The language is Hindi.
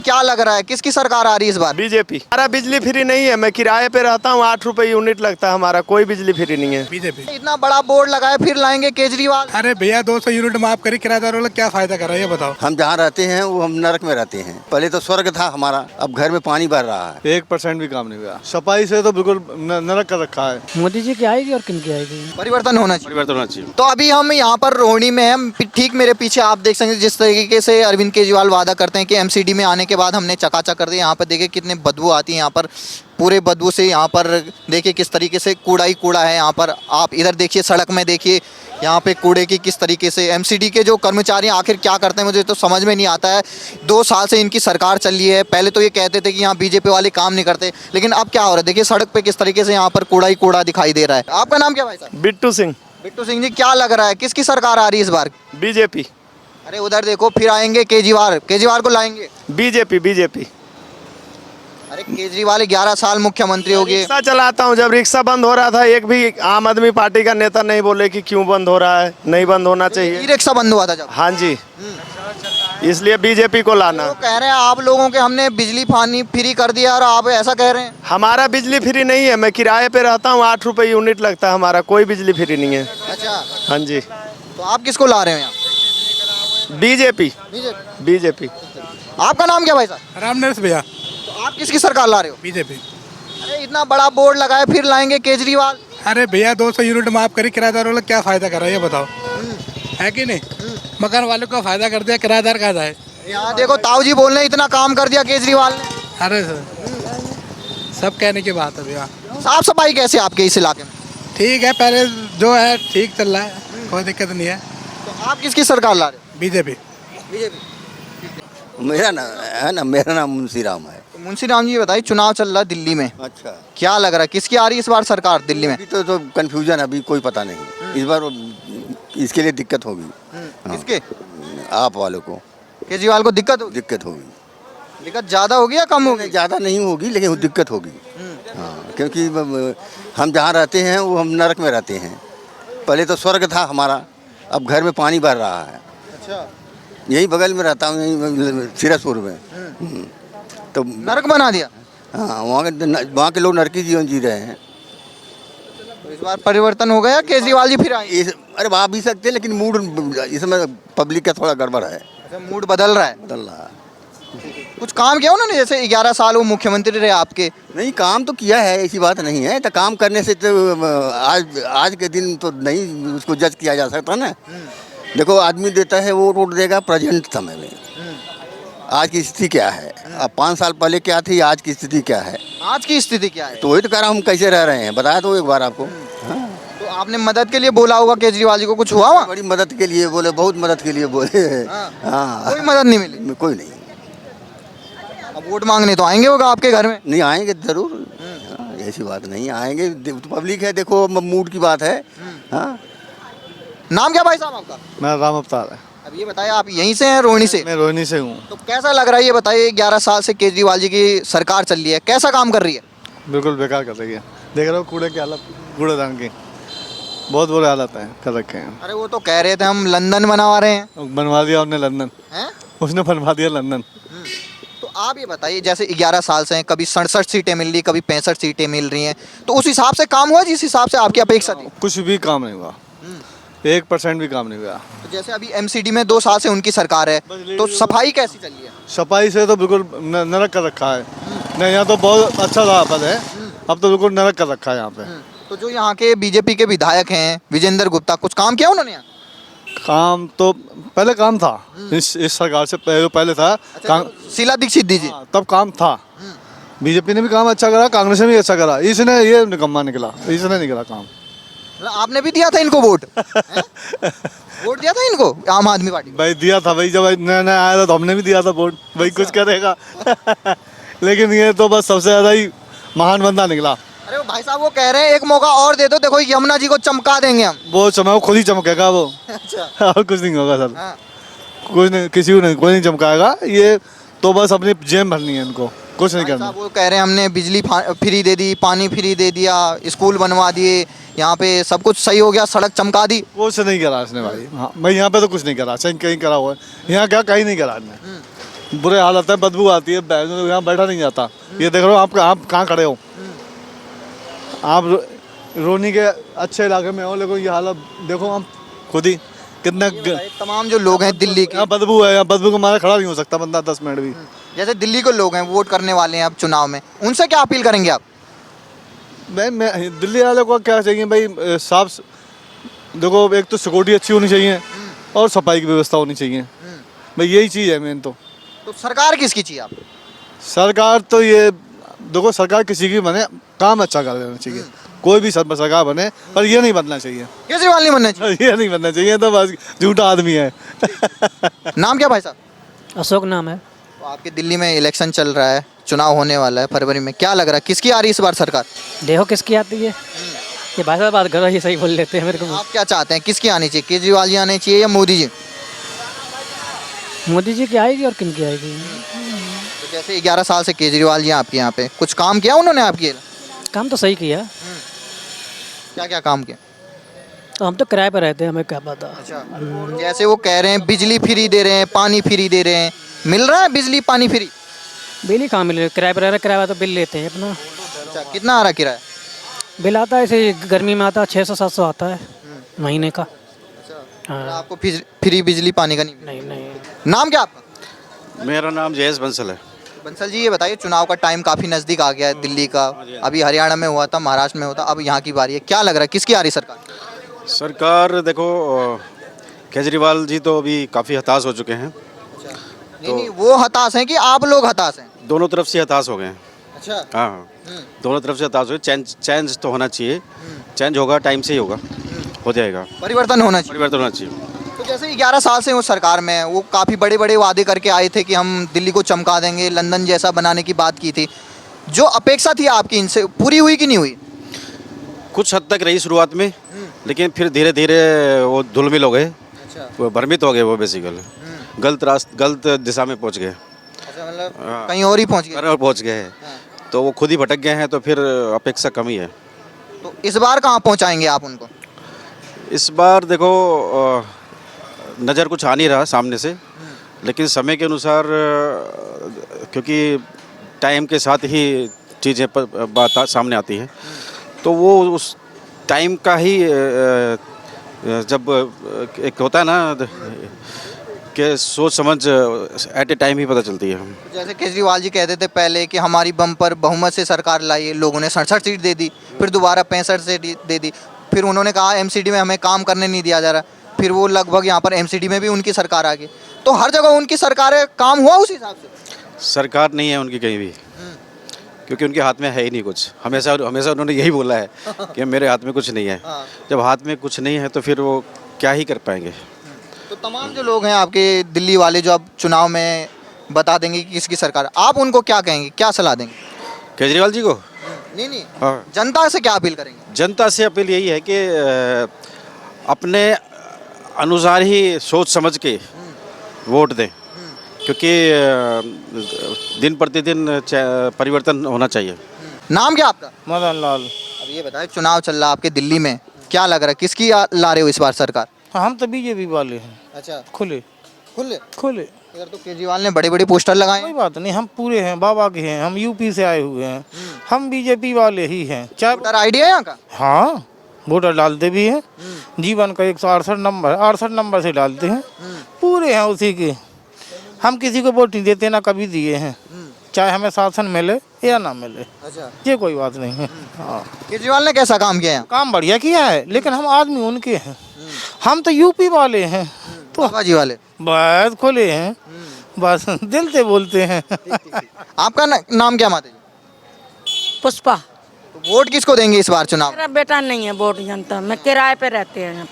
क्या लग रहा है किसकी सरकार आ रही है इस बार? बीजेपी। हमारा बिजली फ्री नहीं है, मैं किराए पे रहता हूँ, 8 रुपए यूनिट लगता है, हमारा कोई बिजली फ्री नहीं है। बीजेपी। इतना बड़ा बोर्ड लगाए फिर लाएंगे केजरीवाल। अरे भैया 200 यूनिट माफ करी, किराएदार वाला क्या फायदा कर रहा है ये बताओ। हम जहाँ रहते हैं वो हम नरक में रहते हैं। पहले तो स्वर्ग था हमारा, अब घर में पानी भर रहा है। 1% भी काम नहीं हुआ। सफाई से तो बिल्कुल नरक कर रखा है। मोदी जी की आएगी और किन की आएगी? परिवर्तन होना चाहिए। परिवर्तन होना चाहिए। तो अभी हम यहाँ पर रोहिणी में हैं, ठीक मेरे पीछे आप देख सकते हैं जिस तरीके से अरविंद केजरीवाल वादा करते हैं कि एमसीडी में आने के बाद हमने चकाचक कर दिया। यहाँ पर देखिए कितने बदबू आती है, यहाँ पर पूरे बदबू से यहाँ पर देखिए किस तरीके से कूड़ा ही कूड़ा है। यहाँ पर आप इधर देखिए सड़क में देखिए यहाँ पे कूड़े की किस तरीके से एमसीडी के जो कर्मचारी आखिर क्या करते हैं मुझे तो समझ में नहीं आता है। 2 साल से इनकी सरकार चल रही है, पहले तो ये कहते थे कि यहाँ बीजेपी वाले काम नहीं करते, लेकिन अब क्या हो रहा है देखिए सड़क पे किस तरीके से यहाँ पर कूड़ा ही कूड़ा दिखाई दे रहा है। आपका नाम क्या भाई साहब? बिट्टू सिंह। बिट्टू सिंह जी, क्या लग रहा है किसकी सरकार आ रही है इस बार? बीजेपी। अरे उधर देखो फिर आएंगे केजरीवाल, केजरीवाल को लाएंगे। BJP BJP. अरे केजरीवाल 11 साल मुख्यमंत्री हो गए। रिक्शा चलाता हूँ, जब रिक्शा बंद हो रहा था एक भी आम आदमी पार्टी का नेता नहीं बोले कि क्यों बंद हो रहा है, नहीं बंद होना चाहिए। ई रिक्शा बंद हुआ था जब। हाँ जी, इसलिए बीजेपी को लाना। वो कह रहे हैं आप लोगों के हमने बिजली पानी फ्री कर दिया और आप ऐसा कह रहे हैं। हमारा बिजली फ्री नहीं है, मैं किराए पे रहता हूँ, 8 रुपए यूनिट लगता है, हमारा कोई बिजली फ्री नहीं है। अच्छा, हाँ जी। तो आप किसको ला रहे हैं यहाँ? BJP BJP. आपका नाम क्या भाई साहब? रामनरेश भैया। तो आप किसकी सरकार ला रहे हो? बीजेपी। अरे इतना बड़ा बोर्ड लगाए फिर लाएंगे केजरीवाल। अरे भैया 200 यूनिट माफ करी, किराएदार वाला क्या फायदा कर रहा है ये बताओ। है कि नहीं? मकान वाले को फायदा कर दिया, किराएदार का जाए। यहाँ देखो ताऊ जी बोल रहे हैं इतना काम कर दिया केजरीवाल ने। अरे सर सब कहने की बात है भैया। साफ सफाई कैसे आपके इस इलाके में? ठीक है, पहले जो है ठीक चल रहा है, कोई दिक्कत नहीं है। तो आप किसकी सरकार ला रहे हो? बीजेपी। बीजेपी। मेरा नाम मुंशी राम है। तो मुंशी राम जी ये बताइए, चुनाव चल रहा है दिल्ली में, अच्छा, क्या लग रहा है किसकी आ रही है इस बार सरकार दिल्ली में? अभी तो कंफ्यूजन, अभी कोई पता नहीं। इस बार इसके लिए दिक्कत होगी। हाँ, किसके? आप वालों को केजरीवाल को दिक्कत होगी? दिक्कत होगी। दिक्कत ज्यादा होगी या कम होगी? ज़्यादा नहीं होगी लेकिन दिक्कत होगी। हाँ, क्योंकि हम जहाँ रहते हैं वो हम नरक में रहते हैं। पहले तो स्वर्ग था हमारा, अब घर में पानी भर रहा है। अच्छा, यही बगल में रहता हूँ, यहीं सिरसपुर में। तो नरक बना दिया। हाँ, वहाँ के लोग नरकी जीवन जी रहे हैं। तो इस बार परिवर्तन हो गया, केजरीवाल जी फिर आए? अरे आ भी सकते हैं लेकिन मूड इसमें पब्लिक का थोड़ा गड़बड़ है, अच्छा, मूड बदल रहा है। बदल रहा है। कुछ काम किया उन्होंने, जैसे 11 साल वो मुख्यमंत्री रहे आपके? नहीं, काम तो किया है, ऐसी बात नहीं है। तो काम करने से तो आज के दिन तो नहीं उसको जज किया जा सकता ना। देखो, आदमी देता है वो वोट देगा प्रेजेंट समय में। आज की स्थिति क्या है, अब 5 साल पहले क्या थी, आज की स्थिति क्या है? आज की स्थिति क्या है? तो वही तो कह रहा हूँ, हम कैसे रह रहे हैं बताया तो एक बार आपको। हाँ, तो आपने मदद के लिए बोला होगा केजरीवाल जी को, कुछ हुआ वहाँ? बड़ी मदद के लिए बोले, बहुत मदद के लिए बोले। हाँ, कोई मदद नहीं मिली? कोई नहीं। अब वोट मांगने तो आएंगे होगा आपके घर में? नहीं, आएंगे जरूर। हाँ, ऐसी बात नहीं, आएंगे। पब्लिक है, देखो मूड की बात है। हाँ, नाम क्या भाई साहब आपका? मेरा राम अवतार है। अब ये बताइए, आप यहीं से हैं रोहिणी से? मैं रोहिणी से हूँ। तो कैसा लग रहा है ये बताइए, 11 साल से केजरीवाल जी की सरकार चल रही है, कैसा काम कर रही है? बिल्कुल बेकार कर रही है। देख रहे हो कूड़े की हालत, कूड़ेदान की बहुत बुरे हालत है कर रखे हैं। अरे वो तो कह रहे थे हम लंदन बनवा रहे हैं। बनवा दिया उसने लंदन, हैं? उसने बनवा दिया लंदन। तो आप ये बताइए, जैसे 11 साल से हैं, कभी 67 सीटें मिल रही, कभी 65 सीटें मिल रही हैं, तो उस हिसाब से काम हुआ जिस हिसाब से आपकी अपेक्षा थी? कुछ भी काम नहीं हुआ, 1% भी काम नहीं हुआ। तो जैसे अभी एमसीडी में 2 साल से उनकी सरकार है, तो सफाई कैसी चल रही है? सफाई से तो बिल्कुल नरक कर रखा है। नहीं, यहाँ तो बहुत अच्छा था पद है, अब तो बिल्कुल नरक कर रखा है यहाँ पे। तो जो यहाँ के बीजेपी के विधायक हैं विजेंद्र गुप्ता, कुछ काम किया उन्होंने यहाँ? काम तो पहले काम था, इस सरकार से पहले था। अच्छा, शीला दीक्षित दीजिए। हाँ, तब काम था। बीजेपी ने भी काम अच्छा करा, कांग्रेस ने भी अच्छा करा, इसने ये निकम्मा निकला, इसने नहीं करा काम। आपने भी दिया था इनको वोट? वोट दिया था इनको आम आदमी पार्टी? भाई दिया था भाई, जब नया नया आया था तो हमने भी दिया था वोट, भाई कुछ करेगा। लेकिन ये तो बस सबसे ज्यादा ही महान बंदा निकला। अरे वो भाई साहब वो कह रहे हैं एक मौका और दे दो, देखो यमुना जी को चमका देंगे हम। वो चमका खुद ही चमकेगा वो। अच्छा। और कुछ नहीं होगा सर। हाँ। कुछ नहीं, किसी को नहीं, कोई नहीं चमकाएगा। ये तो बस अपनी जेब भरनी है इनको, कुछ नहीं भाई करना। साहब वो कह रहे हैं हमने बिजली फ्री दे दी, पानी फ्री दे दिया, स्कूल बनवा दिए, यहाँ पे सब कुछ सही हो गया, सड़क चमका दी। कुछ नहीं करा इसने भाई। हाँ भाई, यहाँ पे तो कुछ नहीं करा, सही कहीं करा हुआ है। यहाँ क्या कहीं नहीं करा इसने। बुरे हालत है, बदबू आती है, यहाँ बैठा नहीं जाता। ये देख रहे हो आप कहाँ खड़े हो, आप रोनी के अच्छे इलाके में हो, लेकिन ये हालत देखो आप खुद ही कितना तमाम जो लोग हैं दिल्ली के, यहाँ बदबू है, यहाँ बदबू को मारे खड़ा नहीं हो सकता बंदा 10 मिनट भी। जैसे दिल्ली के लोग हैं वोट करने वाले हैं अब चुनाव में, उनसे क्या अपील करेंगे आप? मैं दिल्ली वाले को क्या चाहिए भाई, साफ देखो, एक तो सिक्योरिटी अच्छी होनी चाहिए और सफाई की व्यवस्था होनी चाहिए भाई, यही चीज़ है मेन। तो सरकार किसकी चाहिए आप? सरकार तो ये देखो, सरकार किसी की बने, काम अच्छा कर देना चाहिए, कोई भी सरकार बने, पर ये नहीं बनना चाहिए, केजरीवाल नहीं बनना चाहिए। ये नहीं बनना चाहिए, तो बस झूठा आदमी है। नाम क्या भाई साहब? अशोक नाम है। तो आपके दिल्ली में इलेक्शन चल रहा है, चुनाव होने वाला है फरवरी में, क्या लग रहा है किसकी आ रही है इस बार सरकार? देखो किसकी आती है, ये भाई साहब बात करो, ये सही बोल लेते हैं मेरे को। आप क्या चाहते हैं, किसकी आनी चाहिए, केजरीवाल जी आने चाहिए या मोदी जी? मोदी जी की आएगी और किन की आएगी? तो जैसे 11 साल से केजरीवाल जी आपके यहाँ पे कुछ काम किया उन्होंने आपके? काम तो सही किया, क्या क्या काम किया? तो हम तो किराए पर रहते हैं, हमें क्या पता। अच्छा, जैसे वो कह रहे हैं बिजली फ्री दे रहे हैं, पानी फ्री दे रहे हैं, मिल रहा है बिजली पानी फ्री? बिल ही कहाँ मिले, किराए पर रह रहे, किराया तो बिल लेते हैं अपना। अच्छा, कितना आ रहा किराया? बिल आता है ऐसे गर्मी में आता है 600-700 आता है महीने का। हाँ। आपको फ्री बिजली पानी का नहीं? नहीं नहीं। नाम क्या आपका? मेरा नाम जयेश बंसल है। बंसल जी, ये बताइए, चुनाव का टाइम काफी नजदीक आ गया है दिल्ली का, अभी हरियाणा में हुआ था, महाराष्ट्र में होता, अब यहाँ की बारी है, क्या लग रहा है किसकी आ रही सरकार? सरकार देखो, केजरीवाल जी तो अभी काफ़ी हताश हो चुके हैं। नहीं, वो हताश हैं कि आप लोग हताश हैं? दोनों तरफ से हताश हो गए हैं। अच्छा। हाँ, दोनों तरफ से हताश हो गए। चेंज तो होना चाहिए, चेंज होगा, टाइम से ही होगा, हो जाएगा, परिवर्तन होना चाहिए। परिवर्तन होना चाहिए। तो जैसे 11 साल से वो सरकार में है, वो काफ़ी बड़े बड़े वादे करके आए थे कि हम दिल्ली को चमका देंगे, लंदन जैसा बनाने की बात की थी, जो अपेक्षा थी आपकी इनसे पूरी हुई कि नहीं हुई? कुछ हद तक रही शुरुआत में, लेकिन फिर धीरे धीरे वो धुलमिल हो गए, अच्छा, वो भ्रमित हो गए, वो बेसिकली गलत दिशा में पहुंच गए, अच्छा, मतलब कहीं और ही पहुंच गए। और पहुंच गए हैं, तो वो खुद ही भटक गए हैं, तो फिर अपेक्षा कम ही है। तो इस बार कहाँ पहुंचाएंगे आप उनको? इस बार देखो, नज़र कुछ आ नहीं रहा सामने से, लेकिन समय के अनुसार, क्योंकि टाइम के साथ ही चीज़ें बात सामने आती हैं, तो वो उस टाइम का ही जब एक होता है ना कि सोच समझ एट ए टाइम ही पता चलती है। जैसे केजरीवाल जी कहते थे पहले कि हमारी बम्पर बहुमत से सरकार लाई है, लोगों ने 67 सीट दे दी, फिर दोबारा 65 सीट दे दी, फिर उन्होंने कहा एमसीडी में हमें काम करने नहीं दिया जा रहा, फिर वो लगभग यहाँ पर एमसीडी में भी उनकी सरकार आ गई, तो हर जगह उनकी सरकार है, काम हुआ उस हिसाब से? सरकार नहीं है उनकी कहीं भी, क्योंकि उनके हाथ में है ही नहीं कुछ। हमेशा उन्होंने यही बोला है कि मेरे हाथ में कुछ नहीं है। जब हाथ में कुछ नहीं है तो फिर वो क्या ही कर पाएंगे। तो तमाम जो लोग हैं आपके दिल्ली वाले, जो अब चुनाव में बता देंगे कि किसकी सरकार, आप उनको क्या कहेंगे, क्या सलाह देंगे? केजरीवाल जी को नहीं, हाँ, जनता से क्या अपील करेंगे? जनता से अपील यही है कि अपने अनुसार ही सोच समझ के वोट दें, क्योंकि दिन प्रतिदिन परिवर्तन होना चाहिए। नाम क्या आपका? मदन लाल। अब ये बताएं, चुनाव चल रहा है आपके दिल्ली में, क्या लग रहा है किसकी ला रहे हो इस बार सरकार? हम तो बीजेपी वाले हैं। अच्छा, खुले खुले खुले। इधर तो केजरीवाल ने बड़े बड़े पोस्टर लगाए कोई हैं। बात नहीं, हम पूरे हैं, बाबा के हैं, हम यूपी से आए हुए हैं, हम बीजेपी वाले ही हैं। चाहे वोटर आईडी है यहाँ का? हाँ, वोटर डालते भी हैं, जीवन का 168 नंबर 68 नंबर से डालते हैं, पूरे हैं उसी के। हम किसी को वोट नहीं देते, ना कभी दिए हैं, चाहे हमें शासन मिले या ना मिले, अच्छा, ये कोई बात नहीं है। हाँ, केजरीवाल ने कैसा काम किया है? काम बढ़िया किया है, लेकिन हम आदमी उनके हैं, हम तो यूपी वाले हैं, तो बाबा जी वाले। बस खुले हैं, बस दिल से बोलते हैं। आपका नाम क्या माता जी? पुष्पा। तो वोट किसको देंगे इस बार चुनाव? मेरा बेटा नहीं है वोट जनता, मैं किराए पे रहते हैं।